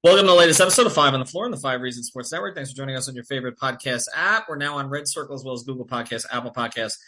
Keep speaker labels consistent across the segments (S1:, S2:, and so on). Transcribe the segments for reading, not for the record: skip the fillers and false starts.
S1: Welcome to the latest episode of Five on the Floor on the Five Reasons Sports Network. Thanks for joining us on your favorite podcast app. We're now on Red Circle as well as Google Podcasts, Apple Podcasts,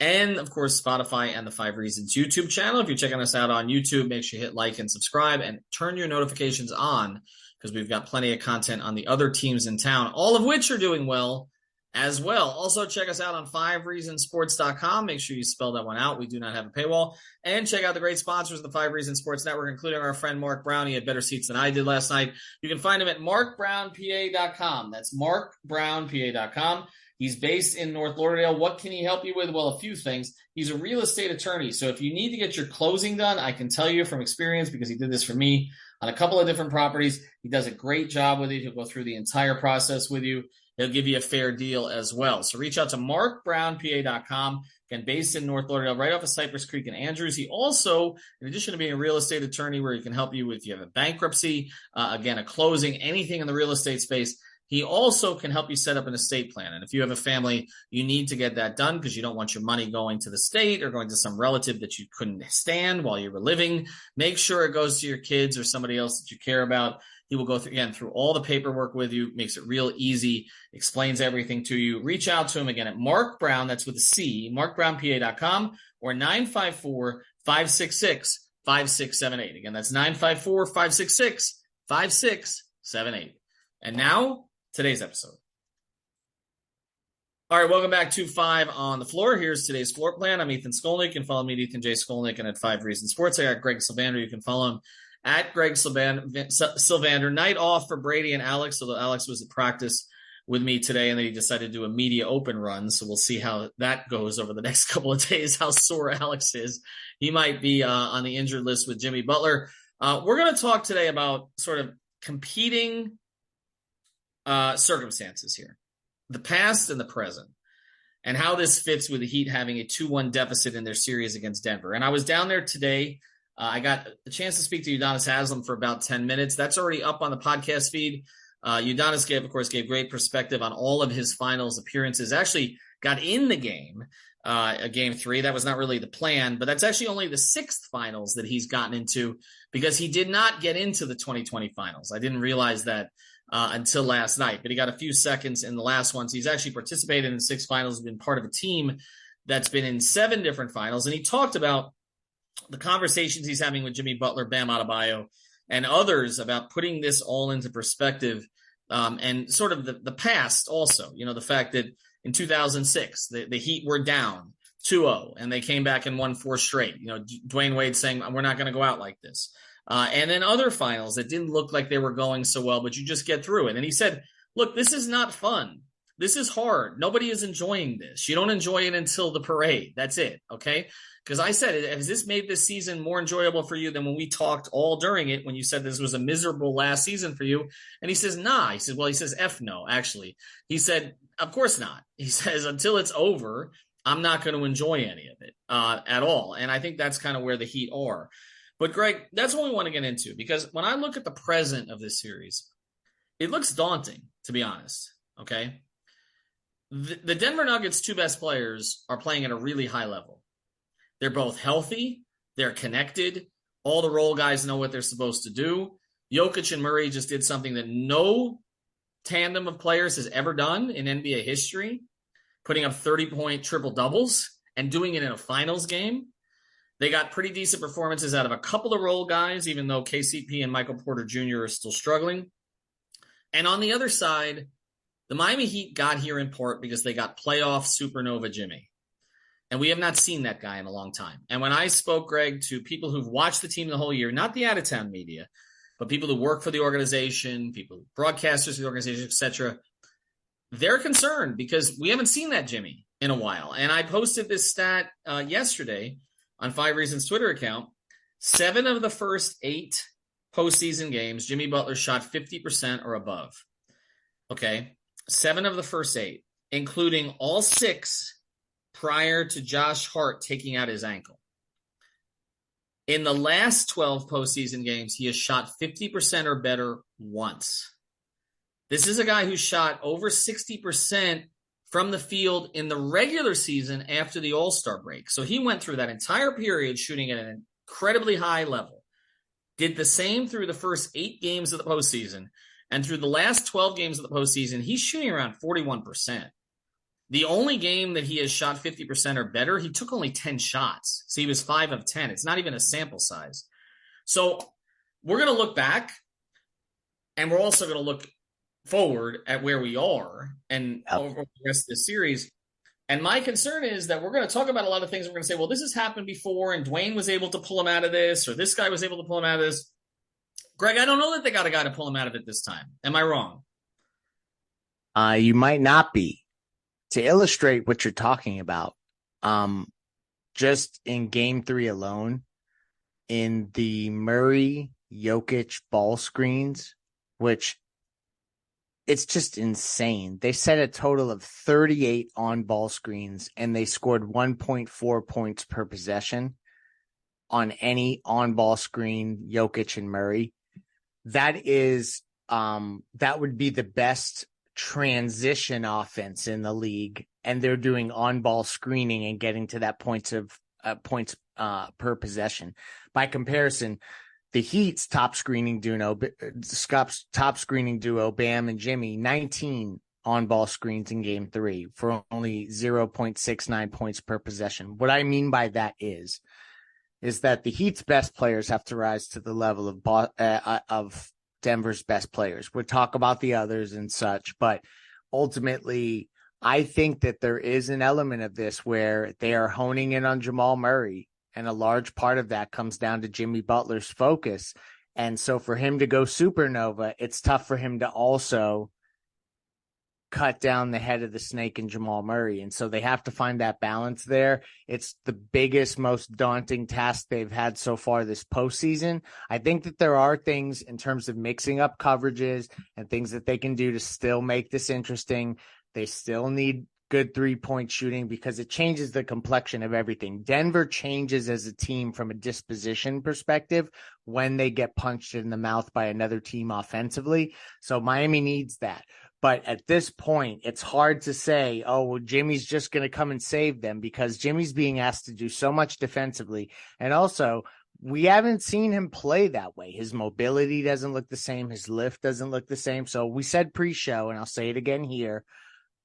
S1: and of course Spotify and the Five Reasons YouTube channel. If you're checking us out on YouTube, make sure you hit like and subscribe and turn your notifications on because we've got plenty of content on the other teams in town, all of which are doing well as well. Also, check us out on fivereasonsports.com. Make sure you spell that one out. We do not have a paywall. And check out the great sponsors of the Five Reasons Sports Network, including our friend Mark Brown. He had better seats than I did last night. You can find him at markbrownpa.com. That's markbrownpa.com. He's based in North Lauderdale. What can he help you with? Well, a few things. He's a real estate attorney. So if you need to get your closing done, I can tell you from experience because he did this for me on a couple of different properties. He does a great job with it. He'll go through the entire process with you. He'll give you a fair deal as well. So reach out to markbrownpa.com. Again, based in North Lauderdale, right off of Cypress Creek and Andrews. He also, in addition to being a real estate attorney where he can help you with if you have a bankruptcy, again, a closing, anything in the real estate space, he also can help you set up an estate plan. And if you have a family, you need to get that done because you don't want your money going to the state or going to some relative that you couldn't stand while you were living. Make sure it goes to your kids or somebody else that you care about. He will go through all the paperwork with you, makes it real easy, explains everything to you. Reach out to him again at Mark Brown, that's with a C, markbrownpa.com, or 954-566-5678. Again, that's 954-566-5678. And now, today's episode. All right, welcome back to Five on the Floor. Here's today's floor plan. I'm Ethan Skolnick. You can follow me at Ethan J. Skolnick and at Five Reasons Sports. I got Greg Sylvander. You can follow him at Greg Sylvander. Night off for Brady and Alex, although Alex was at practice with me today, and then he decided to do a media open run, so we'll see how that goes over the next couple of days, how sore Alex is. He might be on the injured list with Jimmy Butler. We're going to talk today about sort of competing circumstances here, the past and the present, and how this fits with the Heat having a 2-1 deficit in their series against Denver. And I was down there today. I got a chance to speak to Udonis Haslem for about 10 minutes. That's already up on the podcast feed. Udonis gave great perspective on all of his finals appearances. Actually got in the game, game 3. That was not really the plan, but that's actually only the 6th finals that he's gotten into because he did not get into the 2020 finals. I didn't realize that until last night, but he got a few seconds in the last ones. He's actually participated in 6 finals, been part of a team that's been in 7 different finals. And he talked about the conversations he's having with Jimmy Butler, Bam Adebayo, and others about putting this all into perspective and sort of the past also. You know, the fact that in 2006, the Heat were down 2-0, and they came back and won 4 straight. You know, Dwayne Wade saying, we're not going to go out like this. And then other finals that didn't look like they were going so well, but you just get through it. And he said, look, this is not fun. This is hard. Nobody is enjoying this. You don't enjoy it until the parade. That's it, okay? Because I said, has this made this season more enjoyable for you than when we talked all during it, when you said this was a miserable last season for you? And he says, nah. He says, F no, actually. He said, of course not. He says, until it's over, I'm not going to enjoy any of it at all. And I think that's kind of where the Heat are. But, Greg, that's what we want to get into, because when I look at the present of this series, it looks daunting, to be honest, okay? The Denver Nuggets' 2 best players are playing at a really high level. They're both healthy. They're connected. All the role guys know what they're supposed to do. Jokic and Murray just did something that no tandem of players has ever done in NBA history, putting up 30-point triple-doubles and doing it in a finals game. They got pretty decent performances out of a couple of role guys, even though KCP and Michael Porter Jr. are still struggling. And on the other side, the Miami Heat got here in part because they got playoff Supernova Jimmy. And we have not seen that guy in a long time. And when I spoke, Greg, to people who've watched the team the whole year, not the out-of-town media, but people who work for the organization, people, broadcasters for the organization, etc., they're concerned because we haven't seen that Jimmy in a while. And I posted this stat yesterday on Five Reasons Twitter account. 7 of the first 8 postseason games, Jimmy Butler shot 50% or above. Okay, 7 of the first 8, including all 6 prior to Josh Hart taking out his ankle. In the last 12 postseason games, he has shot 50% or better once. This is a guy who shot over 60% from the field in the regular season after the All-Star break. So he went through that entire period shooting at an incredibly high level. did the same through the first 8 games of the postseason. And through the last 12 games of the postseason, he's shooting around 41%. The only game that he has shot 50% or better, he took only 10 shots. So he was 5 of 10. It's not even a sample size. So we're going to look back, and we're also going to look forward at where we are and over the rest of this series. And my concern is that we're going to talk about a lot of things. We're going to say, well, this has happened before, and Dwayne was able to pull him out of this, or this guy was able to pull him out of this. Greg, I don't know that they got a guy to pull him out of it this time. Am I wrong?
S2: You might not be. To illustrate what you're talking about, just in game 3 alone, in the Murray Jokic ball screens, which it's just insane. They set a total of 38 on ball screens, and they scored 1.4 points per possession on any on ball screen, Jokic and Murray. That is, that would be the best transition offense in the league, and they're doing on ball screening and getting to that points per possession. By comparison, the Heat's top screening duo, Bam and Jimmy, 19 on-ball screens in Game 3 for only 0.69 points per possession. What I mean by that is that the Heat's best players have to rise to the level of Denver's best players. We'll talk about the others and such, but ultimately, I think that there is an element of this where they are honing in on Jamal Murray. And a large part of that comes down to Jimmy Butler's focus. And so for him to go supernova, it's tough for him to also cut down the head of the snake in Jamal Murray. And so they have to find that balance there. It's the biggest, most daunting task they've had so far this postseason. I think that there are things in terms of mixing up coverages and things that they can do to still make this interesting. They still need good 3-point shooting because it changes the complexion of everything. Denver changes as a team from a disposition perspective when they get punched in the mouth by another team offensively. So Miami needs that. But at this point, it's hard to say, oh, well, Jimmy's just going to come and save them, because Jimmy's being asked to do so much defensively. And also, we haven't seen him play that way. His mobility doesn't look the same. His lift doesn't look the same. So we said pre-show, and I'll say it again here,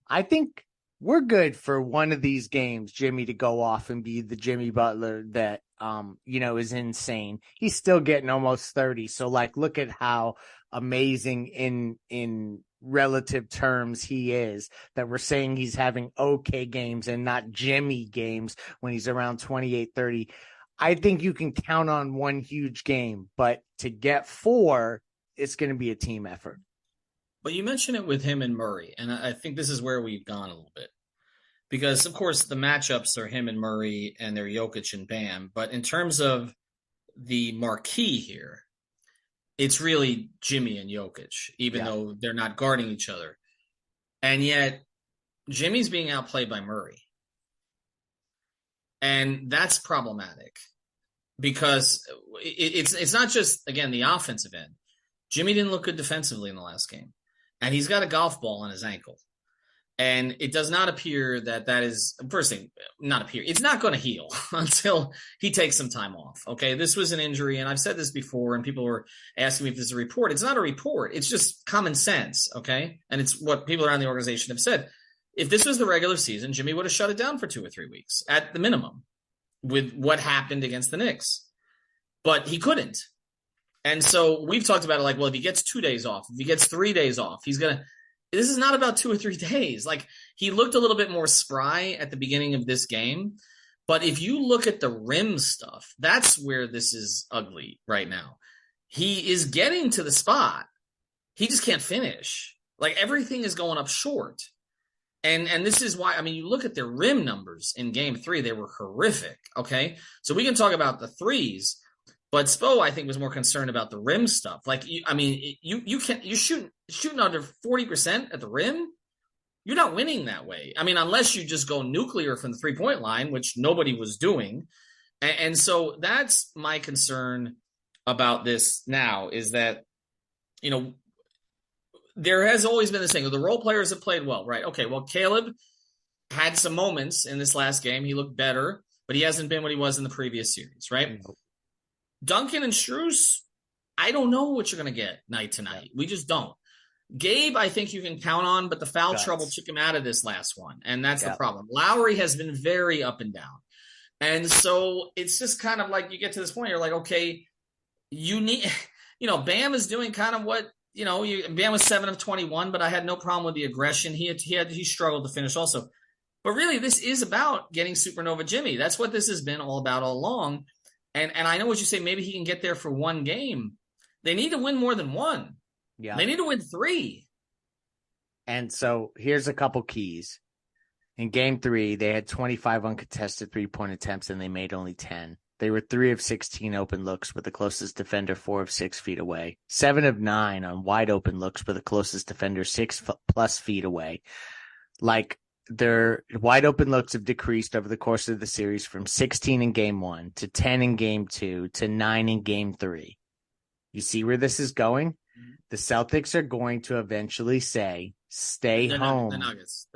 S2: I think we're good for one of these games, Jimmy to go off and be the Jimmy Butler that, is insane. He's still getting almost 30. So look at how amazing in relative terms he is, that we're saying he's having okay games and not Jimmy games when he's around 28, 30. I think you can count on one huge game, but to get 4, it's going to be a team effort.
S1: But you mentioned it with him and Murray, and I think this is where we've gone a little bit. Because, of course, the matchups are him and Murray, and they're Jokic and Bam. But in terms of the marquee here, it's really Jimmy and Jokic, even though they're not guarding each other. And yet, Jimmy's being outplayed by Murray. And that's problematic because it's not just, again, the offensive end. Jimmy didn't look good defensively in the last game. And he's got a golf ball on his ankle. And it does not appear that is, first thing, not appear. It's not going to heal until he takes some time off. Okay, this was an injury, and I've said this before, and people were asking me if this is a report. It's not a report. It's just common sense, okay? And it's what people around the organization have said. If this was the regular season, Jimmy would have shut it down for 2 or 3 weeks at the minimum with what happened against the Knicks. But he couldn't. And so we've talked about it if he gets 2 days off, if he gets 3 days off, he's going to – this is not about 2 or 3 days. He looked a little bit more spry at the beginning of this game. But if you look at the rim stuff, that's where this is ugly right now. He is getting to the spot. He just can't finish. Everything is going up short. And this is why, you look at their rim numbers in Game 3, they were horrific, okay? So we can talk about the threes, but Spo, I think, was more concerned about the rim stuff. You're shooting under 40% at the rim. You're not winning that way. Unless you just go nuclear from the 3-point line, which nobody was doing. And so that's my concern about this now, is that, there has always been this thing. The role players have played well, right? Okay, well, Caleb had some moments in this last game. He looked better, but he hasn't been what he was in the previous series, right? Duncan and Strus, I don't know what you're going to get night to night. We just don't. Gabe, I think you can count on, but the foul trouble took him out of this last one, and that's the problem. Lowry has been very up and down. And so it's just kind of like you get to this point, you're like, okay, you need, Bam is doing kind of what, Bam was 7 of 21, but I had no problem with the aggression. He struggled to finish also. But really, this is about getting Supernova Jimmy. That's what this has been all about all along. And I know what you say, maybe he can get there for one game. They need to win more than one. Yeah. They need to win 3.
S2: And so here's a couple keys. In game 3, they had 25 uncontested 3-point attempts, and they made only 10. They were 3 of 16 open looks with the closest defender 4 of 6 feet away. 7 of 9 on wide open looks with the closest defender 6+ feet away. Like, their wide open looks have decreased over the course of the series from 16 in game 1 to 10 in game 2 to 9 in game 3. You see where this is going? The Celtics are going to eventually say, stay home.
S1: The Nuggets.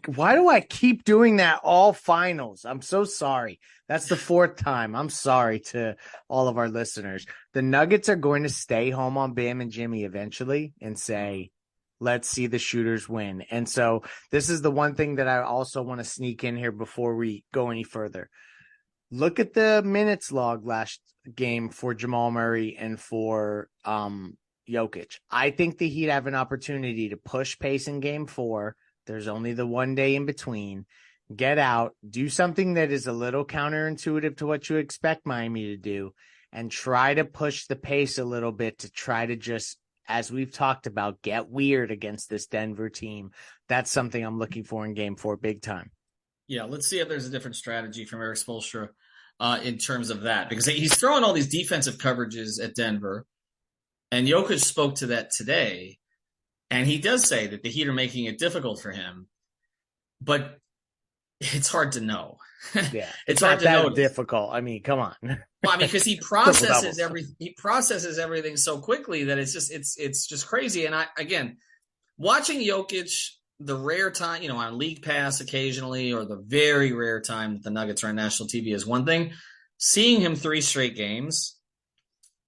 S2: Why do I keep doing that all finals? I'm so sorry. That's the 4th time. I'm sorry to all of our listeners. The Nuggets are going to stay home on Bam and Jimmy eventually and say, let's see the shooters win. And so this is the one thing that I also want to sneak in here before we go any further. Look at the minutes log last game for Jamal Murray and for Jokic. I think the Heat have an opportunity to push pace in game 4. There's only the one day in between. Get out, do something that is a little counterintuitive to what you expect Miami to do, and try to push the pace a little bit to try to just, as we've talked about, get weird against this Denver team. That's something I'm looking for in game 4 big time.
S1: Yeah, let's see if there's a different strategy from Eric Spoelstra in terms of that, because he's throwing all these defensive coverages at Denver, and Jokic spoke to that today, and he does say that the Heat are making it difficult for him, but it's hard to know.
S2: Yeah, it's hard to know. Difficult. I mean, come on.
S1: Well, I mean, because he processes everything. He processes everything so quickly that it's just crazy. And again, watching Jokic, the rare time, on League Pass occasionally, or the very rare time that the Nuggets are on national TV is one thing. Seeing him 3 straight games,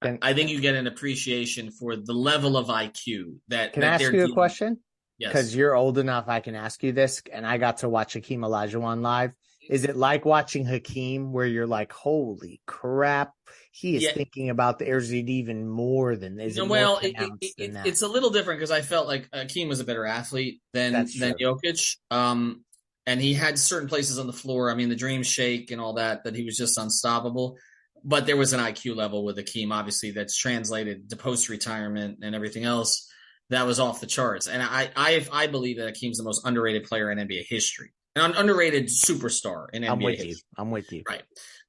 S1: I think you get an appreciation for the level of IQ that.
S2: Can I ask you a question?
S1: Yes.
S2: Because you're old enough, I can ask you this, and I got to watch Hakeem Olajuwon live. Is it like watching Hakeem where you're like, holy crap, he is thinking about the airs even more than this?
S1: Well, it's a little different because I felt like Hakeem was a better athlete than Jokic. And he had certain places on the floor. I mean, the dream shake and all that he was just unstoppable. But there was an IQ level with Hakeem, obviously, that's translated to post-retirement and everything else that was off the charts. And I believe that Hakeem's the most underrated player in NBA history. An underrated superstar in NBA history.
S2: I'm with you.
S1: Right.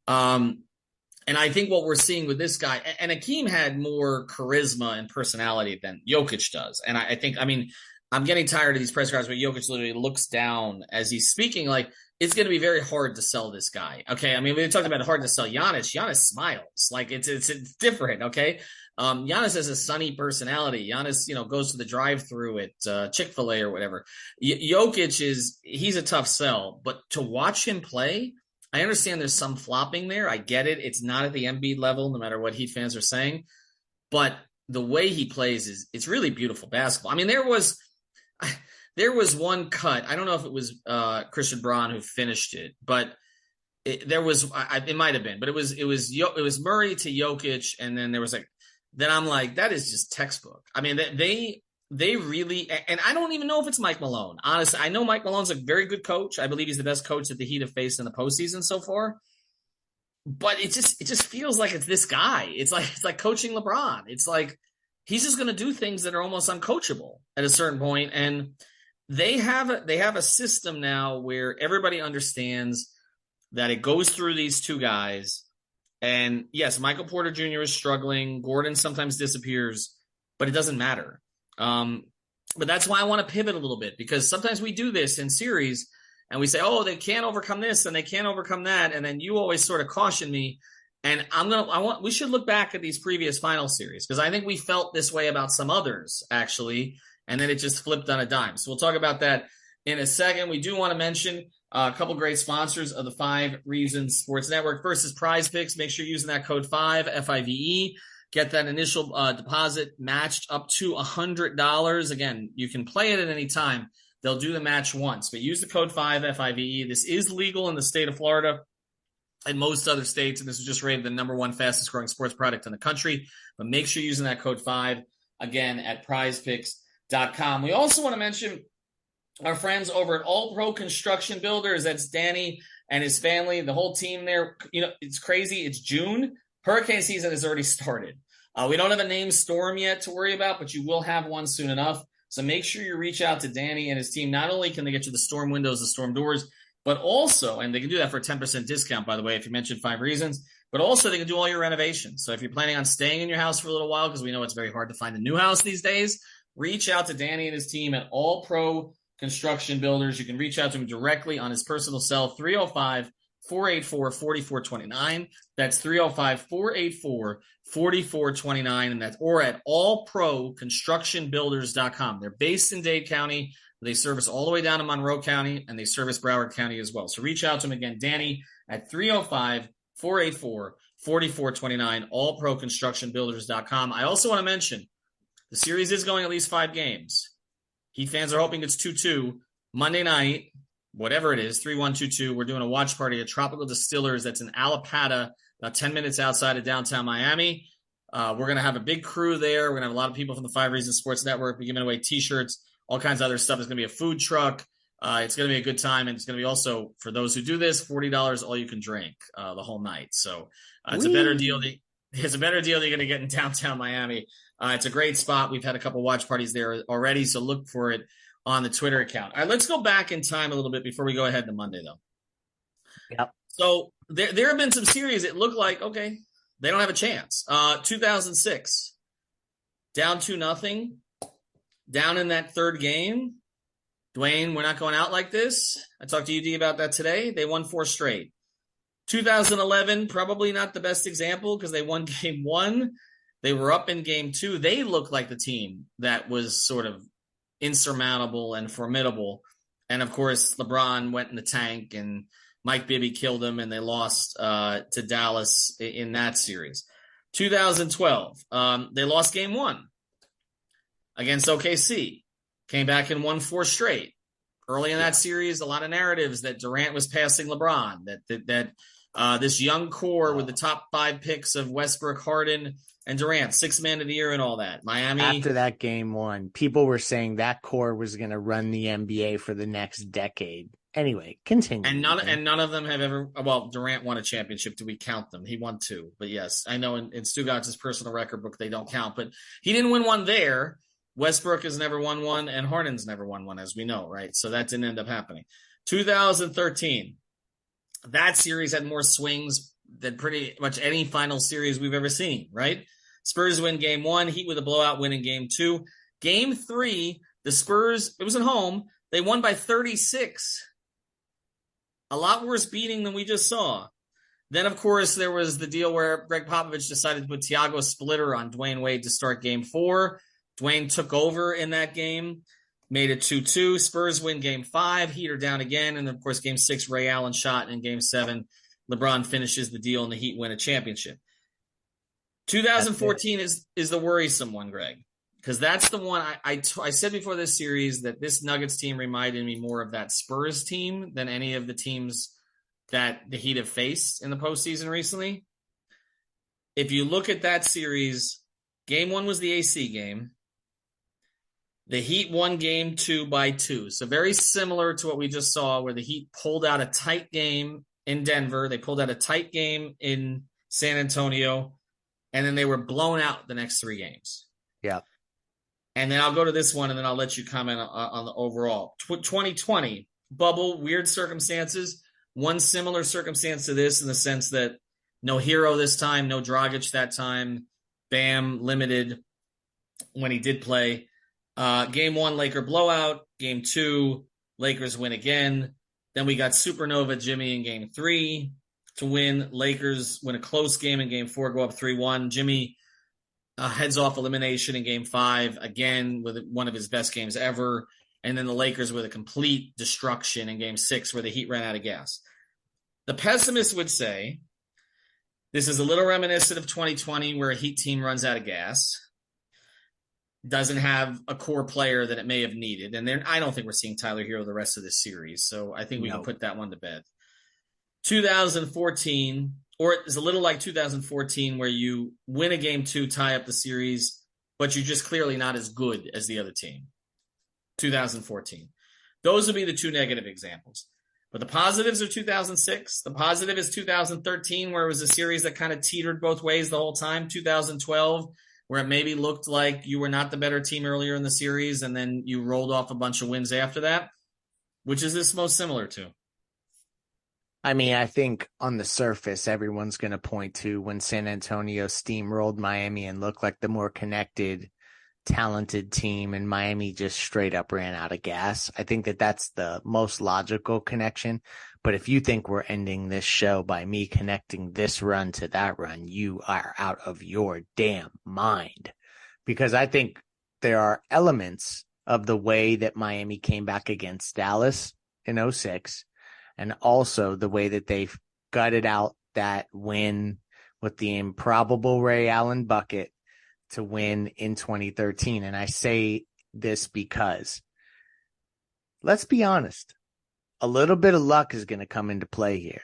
S1: And I think what we're seeing with this guy, and Hakeem had more charisma and personality than Jokic does. And I think, I'm getting tired of these press conferences where Jokic literally looks down as he's speaking. Like, it's going to be very hard to sell this guy. Okay. I mean, we talked about hard to sell Giannis. Giannis smiles. Like, it's different. Okay. Giannis has a sunny personality. Giannis, goes to the drive-through at Chick-fil-A or whatever. Jokic he's a tough sell, but to watch him play, I understand there's some flopping there. I get it. It's not at the Embiid level, no matter what Heat fans are saying, but the way he plays it's really beautiful basketball. I mean, there was one cut. I don't know if it was Christian Braun who finished it, but it might have been, but it was Murray to Jokic, and then there was then I'm like, that is just textbook. I mean, they really, and I don't even know if it's Mike Malone. Honestly, I know Mike Malone's a very good coach. I believe he's the best coach that the Heat have faced in the postseason so far. But it just feels like it's this guy. It's like coaching LeBron. It's like he's just going to do things that are almost uncoachable at a certain point. And they have a system now where everybody understands that it goes through these two guys. And yes, Michael Porter Jr. is struggling. Gordon sometimes disappears, but it doesn't matter. But that's why I want to pivot a little bit, because sometimes we do this in series and we say, oh, they can't overcome this and they can't overcome that. And then you always sort of caution me. And we should look back at these previous final series, because I think we felt this way about some others actually. And then it just flipped on a dime. So we'll talk about that in a second. We do want to mention a couple great sponsors of the 5 Reasons Sports Network. First is Prize Picks. Make sure you're using that code 5, F-I-V-E. get that initial deposit matched up to $100. Again, you can play it at any time. They'll do the match once, but use the code 5, FIVE. This is legal in the state of Florida and most other states, and this was just rated the number one fastest growing sports product in the country. But make sure you're using that code 5, again, at prizepicks.com. We also want to mention our friends over at All Pro Construction Builders. That's Danny and his family, the whole team there. You know, it's crazy. It's June. Hurricane season has already started. We don't have a named storm yet to worry about, but you will have one soon enough. So make sure you reach out to Danny and his team. Not only can they get you the storm windows, the storm doors, but also, and they can do that for a 10% discount, by the way, if you mentioned 5 reasons, but also they can do all your renovations. So if you're planning on staying in your house for a little while, because we know it's very hard to find a new house these days, reach out to Danny and his team at All Pro Construction Builders. You can reach out to him directly on his personal cell, 305-484-4429. That's 305-484-4429. And that's, or at allproconstructionbuilders.com. They're based in Dade County. They service all the way down to Monroe County, and they service Broward County as well. So reach out to him again, Danny, at 305-484-4429, allproconstructionbuilders.com. I also want to mention the series is going at least 5 games. Heat fans are hoping it's 2-2. Monday night, whatever it is, 3-1-2-2, we're doing a watch party at Tropical Distillers that's in Alapata, about 10 minutes outside of downtown Miami. We're going to have a big crew there. We're going to have a lot of people from the 5 Reasons Sports Network. We're giving away T-shirts, all kinds of other stuff. There's going to be a food truck. It's going to be a good time, and it's going to be also, for those who do this, $40 all you can drink the whole night. So it's a better deal. It's a better deal you're going to get in downtown Miami. It's a great spot. We've had a couple watch parties there already, so look for it on the Twitter account. All right, let's go back in time a little bit before we go ahead to Monday, though.
S2: Yep.
S1: So there have been some series that look like, okay, they don't have a chance. 2006, down 2-0, down in that third game. Dwayne, we're not going out like this. I talked to UD about that today. They won 4 straight. 2011, probably not the best example because they won game 1. They were up in game 2. They looked like the team that was sort of insurmountable and formidable. And, of course, LeBron went in the tank and Mike Bibby killed him, and they lost to Dallas in that series. 2012, they lost game 1 against OKC. Came back and won 4 straight. Early in that series, a lot of narratives that Durant was passing LeBron, that this young core with the top 5 picks of Westbrook, Harden, and Durant, 6th man of the year and all that. Miami.
S2: After that game 1, people were saying that core was going to run the NBA for the next decade. Anyway, continue.
S1: And none of them have ever. Well, Durant won a championship. Do we count them? He won 2. But yes, I know in Stugatz's personal record book they don't count. But he didn't win one there. Westbrook has never won one, and Harden's never won one, as we know, right? So that didn't end up happening. 2013, that series had more swings than pretty much any final series we've ever seen, right? Spurs win game 1, Heat with a blowout win in game 2. Game 3, the Spurs, it was at home, they won by 36. A lot worse beating than we just saw. Then, of course, there was the deal where Greg Popovich decided to put Thiago Splitter on Dwayne Wade to start game 4. Dwayne took over in that game, made it 2-2. Spurs win game 5. Heat are down again. And, of course, game 6, Ray Allen shot. In game 7, LeBron finishes the deal and the Heat win a championship. 2014 is the worrisome one, Greg, because that's the one I said before this series that this Nuggets team reminded me more of that Spurs team than any of the teams that the Heat have faced in the postseason recently. If you look at that series, game 1 was the AC game. The Heat won game 2 by 2. So very similar to what we just saw where the Heat pulled out a tight game in Denver. They pulled out a tight game in San Antonio. And then they were blown out the next 3 games.
S2: Yeah.
S1: And then I'll go to this one, and then I'll let you comment on the overall. 2020, bubble, weird circumstances. One similar circumstance to this in the sense that no Hero this time, no Dragic that time. Bam, limited when he did play. Game 1, Laker blowout. Game 2, Lakers win again. Then we got Supernova Jimmy in game 3 to win. Lakers win a close game in game 4, go up 3-1. Jimmy heads off elimination in game 5, again with one of his best games ever. And then the Lakers with a complete destruction in game 6 where the Heat ran out of gas. The pessimists would say This is a little reminiscent of 2020 where a Heat team runs out of gas, doesn't have a core player that it may have needed. And then I don't think we're seeing Tyler Hero the rest of this series. So I think we can put that one to bed. 2014, or it's a little like 2014 where you win a game 2, tie up the series, but you're just clearly not as good as the other team. 2014. Those would be the 2 negative examples. But the positives are 2006. The positive is 2013, where it was a series that kind of teetered both ways the whole time. 2012, where it maybe looked like you were not the better team earlier in the series, and then you rolled off a bunch of wins after that. Which is this most similar to?
S2: I mean, I think on the surface, everyone's going to point to when San Antonio steamrolled Miami and looked like the more connected, talented team, and Miami just straight up ran out of gas. I think that that's the most logical connection. But if you think we're ending this show by me connecting this run to that run, you are out of your damn mind. Because I think there are elements of the way that Miami came back against Dallas in 2006, and also the way that they've gutted out that win with the improbable Ray Allen bucket to win in 2013. And I say this because, let's be honest, a little bit of luck is going to come into play here.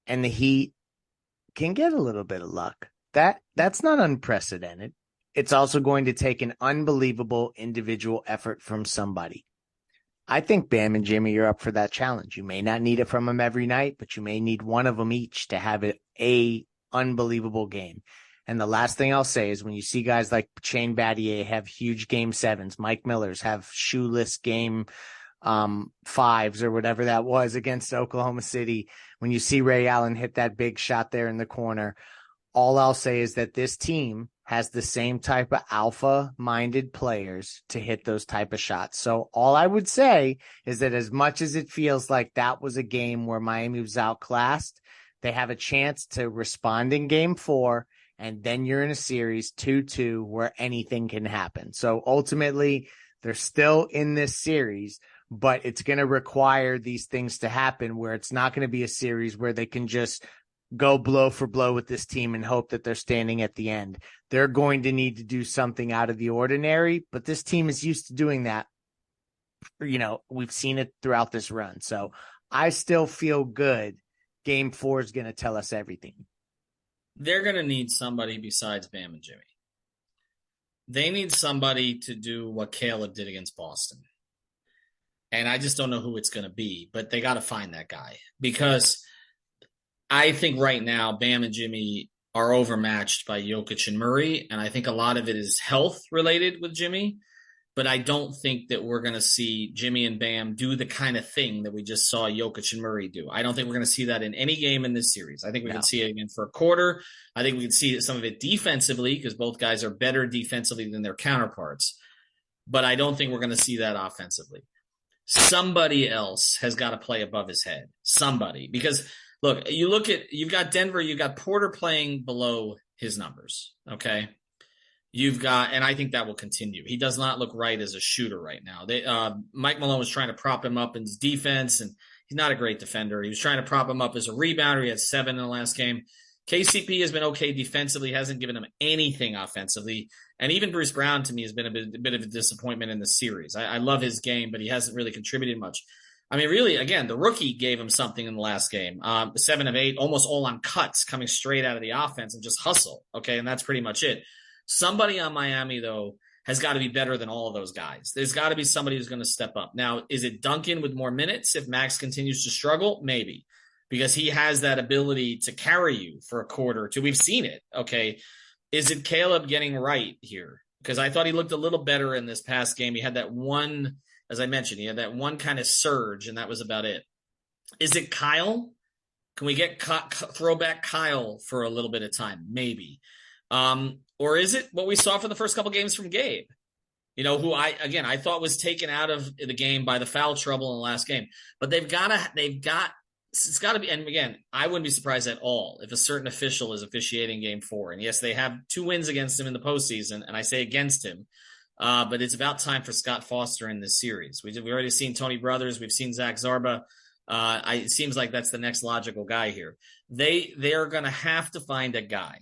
S2: And the Heat can get a little bit of luck. That's not unprecedented. It's also going to take an unbelievable individual effort from somebody. I think Bam and Jimmy are up for that challenge. You may not need it from them every night, but you may need one of them each to have a unbelievable game. And the last thing I'll say is when you see guys like Shane Battier have huge game 7s, Mike Millers have shoeless game 5s or whatever that was against Oklahoma City, when you see Ray Allen hit that big shot there in the corner, all I'll say is that this team has the same type of alpha-minded players to hit those type of shots. So all I would say is that as much as it feels like that was a game where Miami was outclassed, they have a chance to respond in game 4, and then you're in a series 2-2 where anything can happen. So ultimately, they're still in this series, but it's going to require these things to happen where it's not going to be a series where they can just go blow for blow with this team and hope that they're standing at the end. They're going to need to do something out of the ordinary, but this team is used to doing that. You know, we've seen it throughout this run. So I still feel good. Game 4 is going to tell us everything.
S1: They're going to need somebody besides Bam and Jimmy. They need somebody to do what Caleb did against Boston. And I just don't know who it's going to be, but they got to find that guy, because I think right now Bam and Jimmy are overmatched by Jokic and Murray, and I think a lot of it is health related with Jimmy, but I don't think that we're going to see Jimmy and Bam do the kind of thing that we just saw Jokic and Murray do. I don't think we're going to see that in any game in this series. I think we can see it again for a quarter. I think we can see some of it defensively because both guys are better defensively than their counterparts, but I don't think we're going to see that offensively. Somebody else has got to play above his head. Somebody, because look, you've got Denver, you've got Porter playing below his numbers, okay? And I think that will continue. He does not look right as a shooter right now. Mike Malone was trying to prop him up in his defense, and he's not a great defender. He was trying to prop him up as a rebounder. He had 7 in the last game. KCP has been okay defensively, hasn't given him anything offensively. And even Bruce Brown, to me, has been a bit of a disappointment in the series. I love his game, but he hasn't really contributed much. I mean, really, again, the rookie gave him something in the last game. 7 of 8, almost all on cuts coming straight out of the offense and just hustle. Okay, and that's pretty much it. Somebody on Miami, though, has got to be better than all of those guys. There's got to be somebody who's going to step up. Now, is it Duncan with more minutes if Max continues to struggle? Maybe, because he has that ability to carry you for a quarter or two. We've seen it, okay? Is it Caleb getting right here? Because I thought he looked a little better in this past game. He had that one, as I mentioned, he had that one kind of surge, and that was about it. Is it Kyle? Can we get throwback Kyle for a little bit of time? Maybe. Or is it what we saw for the first couple games from Gabe? You know, who I thought was taken out of the game by the foul trouble in the last game. But it's got to be, and again, I wouldn't be surprised at all if a certain official is officiating game 4. And yes, they have 2 wins against him in the postseason, and I say against him, but it's about time for Scott Foster in this series. We've already seen Tony Brothers. We've seen Zach Zarba. It seems like that's the next logical guy here. They are going to have to find a guy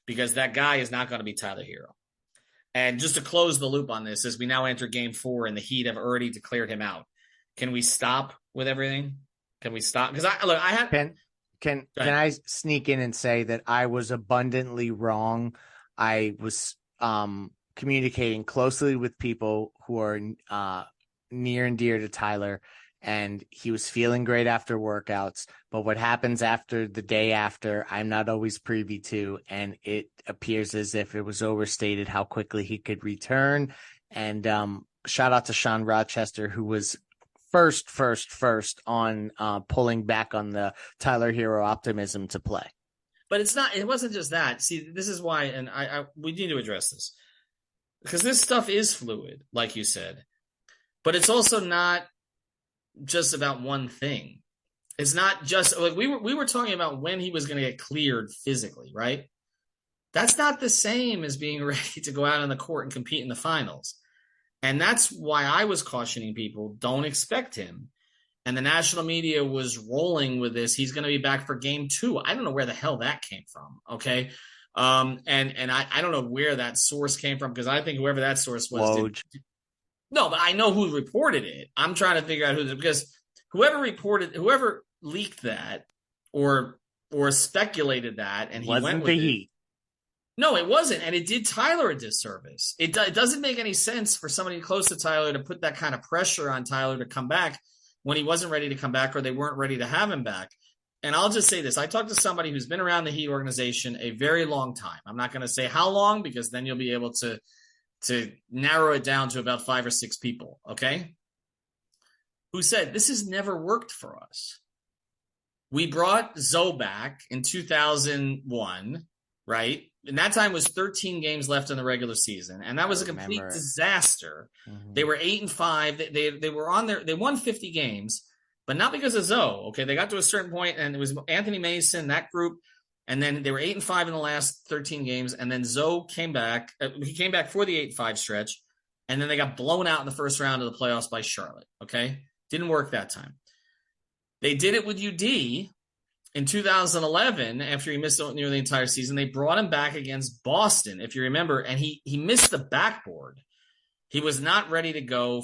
S1: because that guy is not going to be Tyler Hero. And just to close the loop on this, as we now enter Game 4 and the Heat have already declared him out, can we stop with everything? Can we stop? Because
S2: Can I sneak in and say that I was abundantly wrong? I was communicating closely with people who are near and dear to Tyler, and he was feeling great after workouts. But what happens after the day after, I'm not always privy to, and it appears as if it was overstated how quickly he could return. And shout out to Sean Rochester, who was first on pulling back on the Tyler Hero optimism to play.
S1: But it wasn't just that. See, this is why, and we need to address this because this stuff is fluid, like you said, but it's also not just about one thing. It's not just like we were talking about when he was going to get cleared physically, right? That's not the same as being ready to go out on the court and compete in the finals. And that's why I was cautioning people, don't expect him. And the national media was rolling with this. He's going to be back for Game 2. I don't know where the hell that came from, okay? And I don't know where that source came from because I think whoever that source was no, but I know who reported it. I'm trying to figure out because whoever leaked that or speculated that, and he went with the Heat. No, it wasn't, and it did Tyler a disservice. It doesn't make any sense for somebody close to Tyler to put that kind of pressure on Tyler to come back when he wasn't ready to come back or they weren't ready to have him back. And I'll just say this. I talked to somebody who's been around the Heat organization a very long time. I'm not going to say how long because then you'll be able to narrow it down to about 5 or 6 people, okay? Who said, this has never worked for us. We brought Zoe back in 2001, right? And that time was 13 games left in the regular season. And that was a complete disaster. Mm-hmm. They were 8-5. They were on there. They won 50 games, but not because of Zoe. Okay. They got to a certain point and it was Anthony Mason, that group. And then they were 8-5 in the last 13 games. And then Zoe came back. He came back for the 8-5 stretch. And then they got blown out in the first round of the playoffs by Charlotte. Okay. Didn't work that time. They did it with UD. In 2011, after he missed nearly the entire season, they brought him back against Boston, if you remember, and he missed the backboard. He was not ready to go.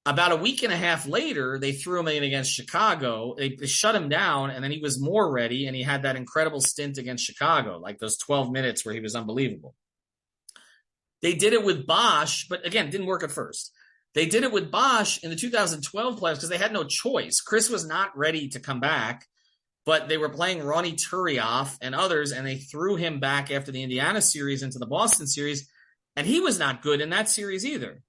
S1: About a week and a half later, they threw him in against Chicago. They shut him down, and then he was more ready, and he had that incredible stint against Chicago, like those 12 minutes where he was unbelievable. They did it with Bosch, but again, it didn't work at first. They did it with Bosch in the 2012 playoffs because they had no choice. Chris was not ready to come back. But they were playing Ronnie Turioff and others, and they threw him back after the Indiana series into the Boston series, and he was not good in that series either.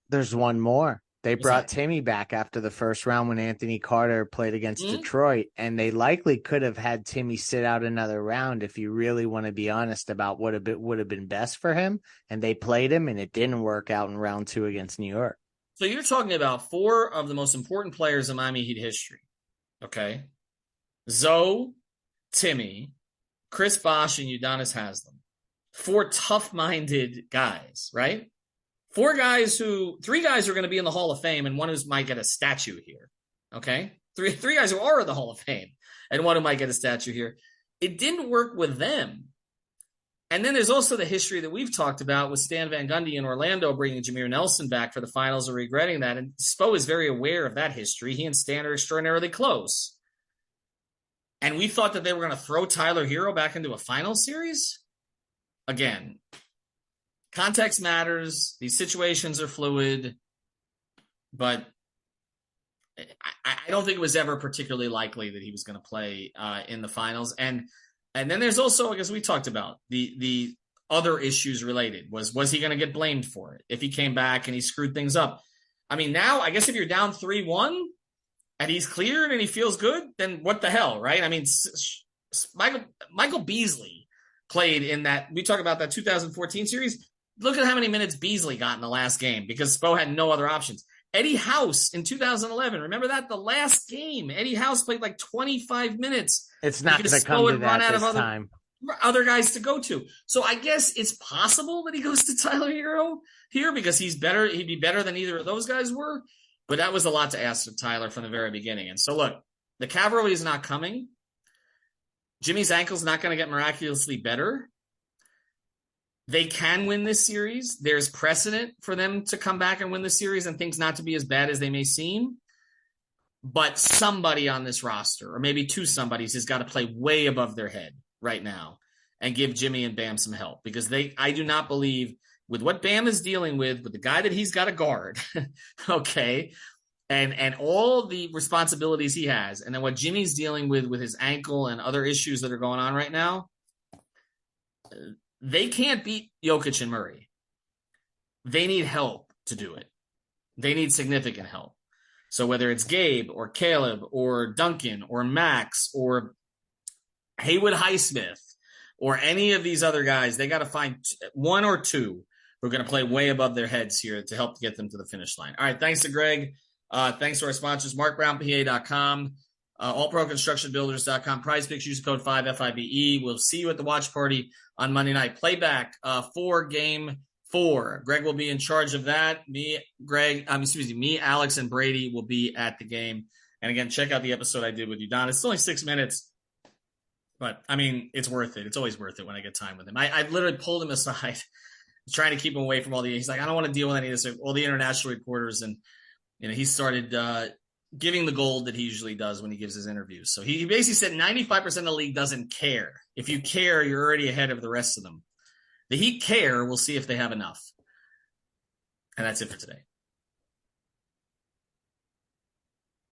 S2: There's one more. They brought Timmy back after the first round when Anthony Carter played against Detroit, and they likely could have had Timmy sit out another round if you really want to be honest about what would have been best for him, and they played him, and it didn't work out in round 2 against New York.
S1: So you're talking about 4 of the most important players in Miami Heat history, okay? Zoe, Timmy, Chris Bosh, and Udonis Haslem. 4 tough-minded guys, right? 3 guys who are going to be in the Hall of Fame and one who might get a statue here, okay? Three guys who are in the Hall of Fame and one who might get a statue here. It didn't work with them. And then there's also the history that we've talked about with Stan Van Gundy in Orlando bringing Jameer Nelson back for the finals and regretting that. And Spo is very aware of that history. He and Stan are extraordinarily close. And we thought that they were going to throw Tyler Hero back into a final series? Again, context matters. These situations are fluid. But I don't think it was ever particularly likely that he was going to play in the finals. And then there's also, I guess we talked about, the other issues related. Was he going to get blamed for it if he came back and he screwed things up? I mean, now, I guess if you're down 3-1, and he's cleared and he feels good, then what the hell, right? I mean, Michael Beasley played in that. We talk about that 2014 series. Look at how many minutes Beasley got in the last game because Spo had no other options. Eddie House in 2011. Remember that? The last game, Eddie House played like 25 minutes.
S2: It's not going to come to that this time.
S1: Other guys to go to. So I guess it's possible that he goes to Tyler Hero here because he's better. He'd be better than either of those guys were. But that was a lot to ask of Tyler from the very beginning. And so, look, the cavalry is not coming. Jimmy's ankle's not going to get miraculously better. They can win this series. There's precedent for them to come back and win the series and things not to be as bad as they may seem. But somebody on this roster, or maybe two somebodies, has got to play way above their head right now and give Jimmy and Bam some help. Because I do not believe, with what Bam is dealing with the guy that he's got to guard, okay, and all the responsibilities he has, and then what Jimmy's dealing with his ankle and other issues that are going on right now, they can't beat Jokic and Murray. They need help to do it. They need significant help. So whether it's Gabe or Caleb or Duncan or Max or Haywood Highsmith or any of these other guys, they got to find one or two who are going to play way above their heads here to help get them to the finish line. All right, thanks to Greg. Thanks to our sponsors, markbrownpa.com, allproconstructionbuilders.com, PrizePicks, use the code 5FIBE. We'll see you at the watch party on Monday night. Playback for Game 4. Greg will be in charge of that. Me, Alex, and Brady will be at the game. And again, check out the episode I did with you, Don. It's only 6 minutes, but I mean, it's worth it. It's always worth it when I get time with him. I literally pulled him aside, trying to keep him away from all the. He's like, I don't want to deal with any of this. All the international reporters, and he started giving the gold that he usually does when he gives his interviews. So he basically said 95% of the league doesn't care. If you care, you're already ahead of the rest of them. The Heat care. We'll see if they have enough. And that's it for today.